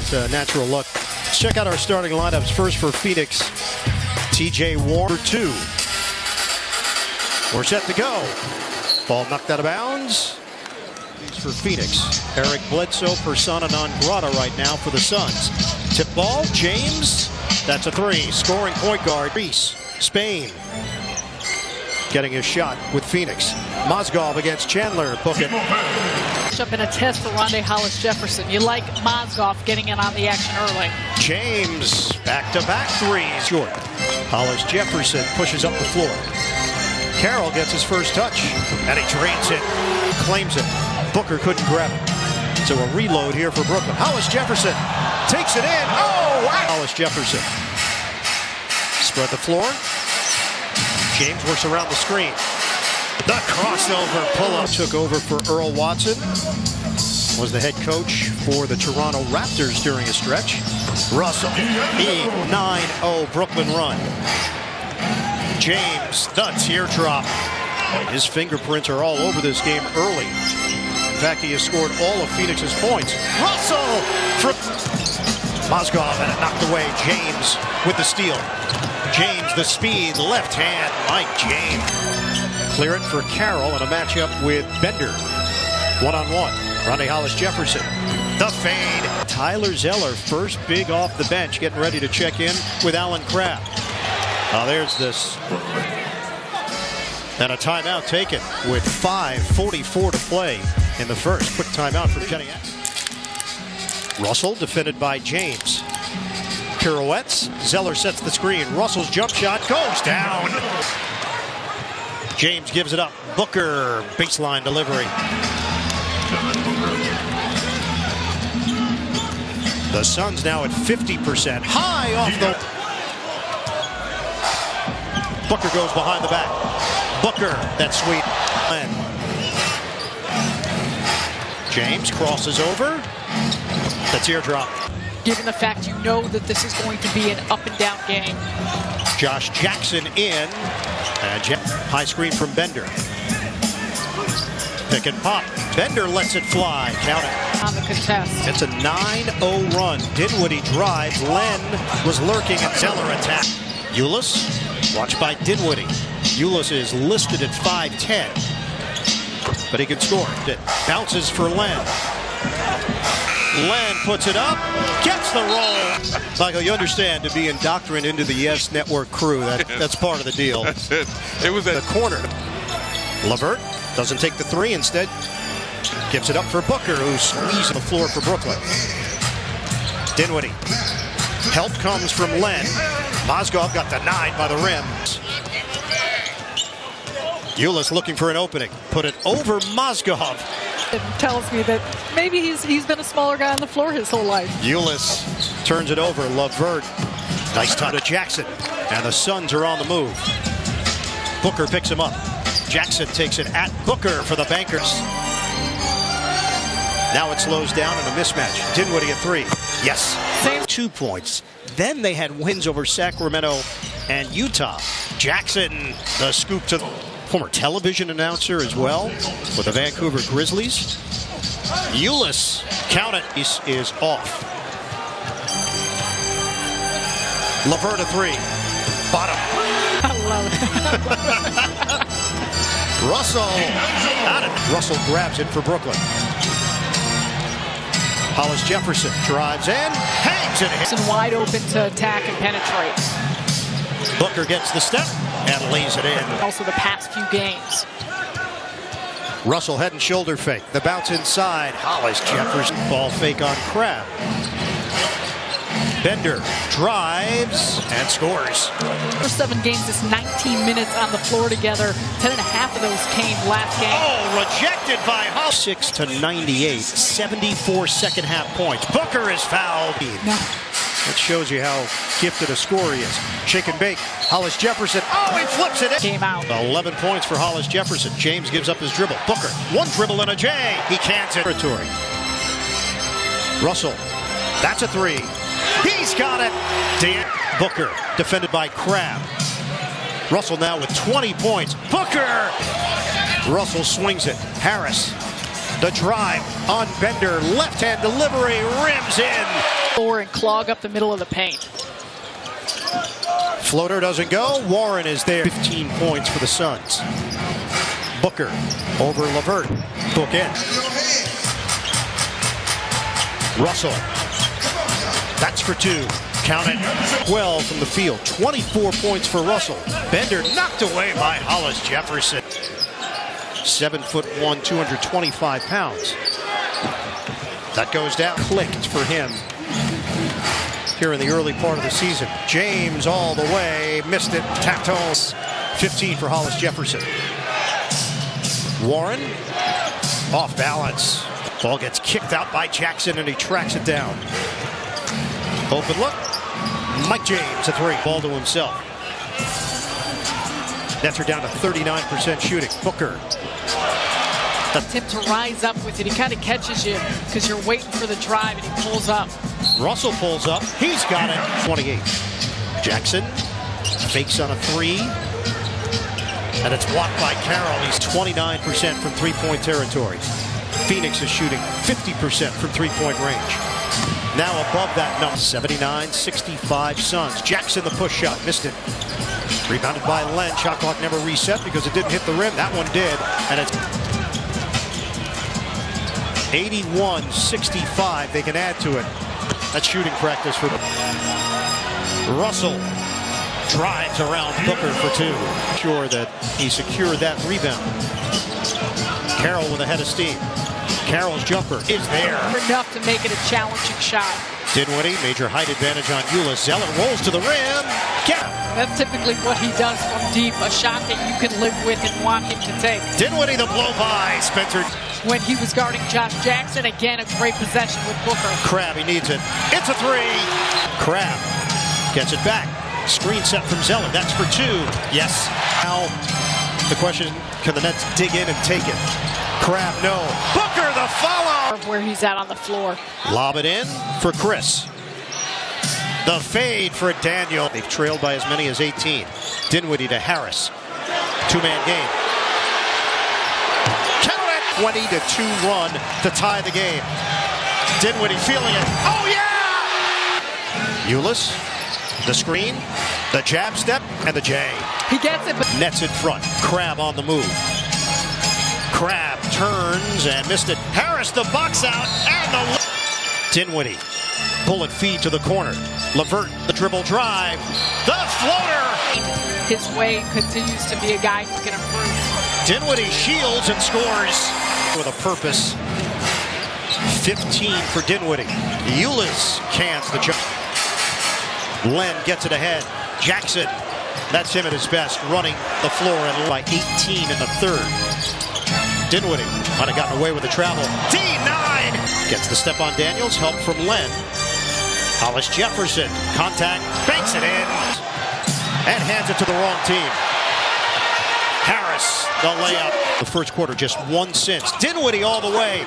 his natural look. Let's check out our starting lineups. First for Phoenix, TJ Warren, 2. We're set to go. Ball knocked out of bounds. For Phoenix, Eric Bledsoe, persona non grata right now for the Suns. Tip ball, James. That's a 3. Scoring point guard, Reese, Spain. Getting his shot with Phoenix. Mozgov against Chandler. Book it. Up in a test for Rondae Hollis-Jefferson. You like Mozgov getting in on the action early. James, back-to-back 3s. Short. Hollis-Jefferson pushes up the floor. Carroll gets his first touch, and he drains it. Claims it. Booker couldn't grab it. So a reload here for Brooklyn. Hollis-Jefferson takes it in. Oh, wow. Hollis-Jefferson. Spread the floor. James works around the screen. The crossover pull-up took over for Earl Watson. Was the head coach for the Toronto Raptors during a stretch. Russell, 9-0 Brooklyn run. James, the teardrop. His fingerprints are all over this game early. In fact, he has scored all of Phoenix's points. Russell from Mozgov, and it knocked away. James with the steal. James, the speed, left hand, Mike James. Clear it for Carroll in a matchup with Bender. One-on-one. Rondae Hollis-Jefferson. The fade. Tyler Zeller, first big off the bench, getting ready to check in with Alan Crabb. Oh, there's this. And a timeout taken with 5:44 to play in the first. Quick timeout for Kenny. Russell defended by James. Pirouettes. Zeller sets the screen. Russell's jump shot goes down. James gives it up. Booker, baseline delivery. The Suns now at 50%. High off the... Booker goes behind the back. Booker, that's sweet. James crosses over. The teardrop. Given the fact you know that this is going to be an up-and-down game. Josh Jackson in. And high screen from Bender. Pick and pop. Bender lets it fly. Count it. On the contest. It's a 9-0 run. Dinwiddie drives. Len was lurking and Zeller attack. Ulis, watched by Dinwiddie. Ulis is listed at 5'10", but he can score. It bounces for Len. Len puts it up, gets the roll. Michael, you understand, to be indoctrinated into the Yes Network crew, that's part of the deal. That's it. It was the corner. LeVert doesn't take the 3, instead gives it up for Booker, who squeezes the floor for Brooklyn. Dinwiddie. Help comes from Len. Mozgov got denied by the rim. Ulis looking for an opening. Put it over Mozgov. It tells me that maybe he's been a smaller guy on the floor his whole life. Ulis turns it over. LeVert. Nice touch to Jackson. And the Suns are on the move. Booker picks him up. Jackson takes it at Booker for the bankers. Now it slows down in a mismatch. Dinwiddie at 3. Yes. Same. 2 points. Then they had wins over Sacramento and Utah. Jackson, the scoop to the former television announcer as well with the Vancouver Grizzlies. Ulis, count it, is off. LeVert a 3. Bottom. I love it. Russell. Got it. Russell grabs it for Brooklyn. Hollis-Jefferson drives in, hangs it. And wide open to attack and penetrate. Booker gets the step and lays it in. Also the past few games. Russell head and shoulder fake. The bounce inside. Hollis-Jefferson ball fake on Crabb. Bender drives and scores. First 7 games, it's 19 minutes on the floor together. 10.5 of those came last game. Oh, rejected by Hollis. 6 to 98, 74 second half points. Booker is fouled. No. That shows you how gifted a scorer he is. Shake and bake. Hollis-Jefferson. Oh, he flips it in. Came out. 11 points for Hollis-Jefferson. James gives up his dribble. Booker, one dribble and a J. He can't hit territory. Russell, that's a 3. He's got it. Dan Booker, defended by Crabb. Russell now with 20 points. Booker! Russell swings it. Harris, the drive on Bender. Left-hand delivery, rims in. Or and clog up the middle of the paint. Floater doesn't go. Warren is there. 15 points for the Suns. Booker over LeVert. Book in. Russell. That's for two. Count it. 12 from the field. 24 points for Russell. Bender knocked away by Hollis Jefferson. 7'1", 225 pounds. That goes down. Clicked for him here in the early part of the season. James all the way. Missed it. Tapped home. 15 for Hollis Jefferson. Warren off balance. Ball gets kicked out by Jackson and he tracks it down. Open look. Mike James, a three. Ball to himself. Nets are down to 39% shooting. Booker. Him to rise up with it. He kind of catches you because you're waiting for the drive and he pulls up. Russell pulls up. He's got it. 28. Jackson fakes on a three. And it's blocked by Carroll. He's 29% from three-point territory. Phoenix is shooting 50% from three-point range. Now above that number. 79-65 Suns. Jackson the push shot. Missed it. Rebounded by Len. Shot clock never reset because it didn't hit the rim. That one did. And it's 81-65. They can add to it. That's shooting practice for Russell. Drives around Booker for two. Sure that he secured that rebound. Carroll with a head of steam. Carroll's jumper is there. Enough to make it a challenging shot. Dinwiddie, major height advantage on Ulis. Zeller rolls to the rim. That's typically what he does from deep. A shot that you can live with and want him to take. Dinwiddie the blow by. Spencer. When he was guarding Josh Jackson, again a great possession with Booker. Crab, he needs it. It's a three. Crab gets it back. Screen set from Zeller. That's for two. Yes. Now the question, can the Nets dig in and take it? Crab, no. Booker, the follow. Where he's at on the floor. Lob it in for Chris. The fade for Daniel. They've trailed by as many as 18. Dinwiddie to Harris. Two-man game. Count it. 20-2 run to tie the game. Dinwiddie feeling it. Oh, yeah! Ulis. The screen, the jab step, and the J. He gets it, but Nets in front. Crab on the move. Crab turns and missed it. Harris the box out and the Dinwiddie. Bullet feed to the corner. LeVert the dribble drive. The floater. His way continues to be a guy who can improve. Dinwiddie shields and scores with a purpose. 15 for Dinwiddie. Ulis cans the jump. Len gets it ahead. Jackson, that's him at his best, running the floor and by 18 in the third. Dinwiddie might have gotten away with the travel. D9 gets the step on Daniels. Help from Len. Hollis Jefferson, contact, banks it in, and hands it to the wrong team. Harris, the layup. The first quarter, just one since. Dinwiddie all the way.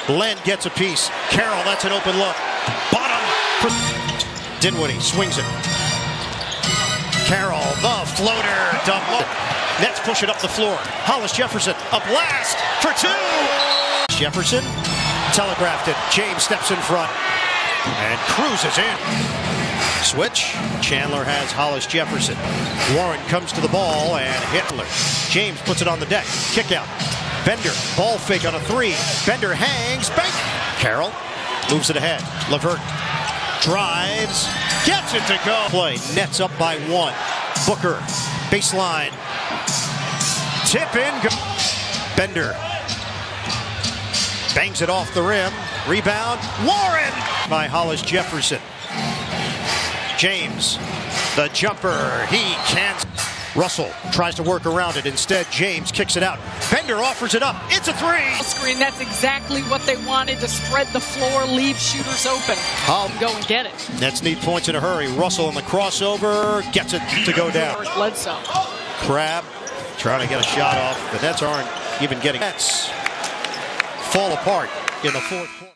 Len gets a piece. Carroll, that's an open look. Bottom for Dinwiddie swings it. Carroll, the floater, dump look. Nets push it up the floor. Hollis Jefferson, up last for two. Jefferson telegraphed it. James steps in front and cruises in. Switch. Chandler has Hollis Jefferson. Warren comes to the ball and Hitler. James puts it on the deck. Kick out. Bender, ball fake on a three. Bender hangs, bank. Carroll moves it ahead. LeVert drives, gets it to go. Play, Nets up by one. Booker, baseline. Tip in. Bender bangs it off the rim. Rebound. Warren by Hollis Jefferson. James, the jumper. He can't. Russell tries to work around it. Instead, James kicks it out. Bender offers it up. It's a three. Screen. That's exactly what they wanted, to spread the floor, leave shooters open. Go and get it. Nets need points in a hurry. Russell in the crossover gets it to go down. Bledsoe. Crab trying to get a shot off. The Nets aren't even getting. Nets fall apart in the fourth quarter.